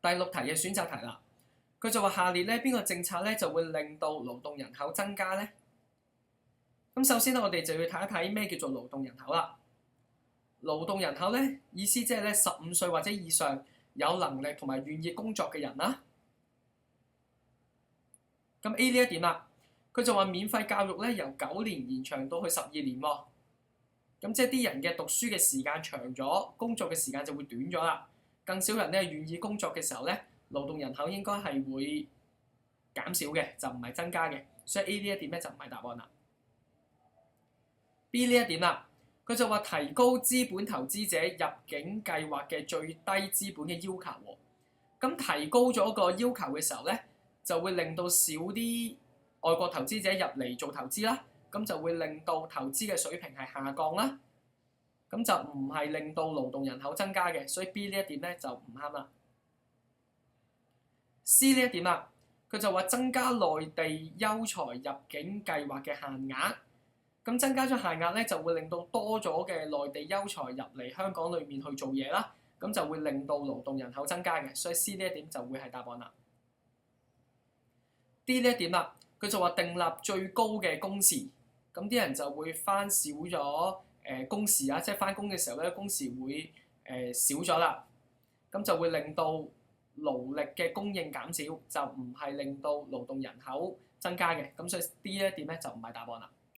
第6題嘅選擇題啦，佢就話下列咧邊個政策咧就會令到勞動人口增加咧？咁首先咧，我哋就要睇一睇咩叫做勞動人口啦。勞動人口咧意思即係咧15歲或者以上有能力同埋願意工作嘅人啦。咁 A 呢一點啦，佢就話免費教育咧由9年延長到去12年喎。咁即係啲人嘅讀書嘅時間長咗，工作嘅時間就會短咗啦。更少人咧願意工作嘅時候咧，勞動人口應該係會減少嘅，就唔係增加嘅。所以 A 呢一點咧就唔係答案啦。B 呢一點啦，佢就話提高資本投資者入境計劃嘅最低資本嘅要求喎。咁提高咗個要求嘅時候咧，就會令到少啲外國投資者入嚟做投資啦。咁就會令到投資嘅水平係下降啦，咁就唔係令到勞動人口增加嘅，所以 B 呢一點咧就唔啱啦。C 呢一點啦，佢就話增加內地優才入境計劃嘅限額，咁增加咗限額咧就會令到多咗嘅內地優才入嚟香港裏面去做嘢啦，咁就會令到勞動人口增加嘅，所以 C 呢一點就會係答案啦。D 呢一點啦，佢就話訂立最高嘅工時。咁啲人就會翻少咗工時啊，即係翻工嘅時候咧，工時會少咗啦，咁就會令到勞力嘅供應減少，就唔係令到勞動人口增加嘅，咁所以 D 一點咧就唔係答案啦。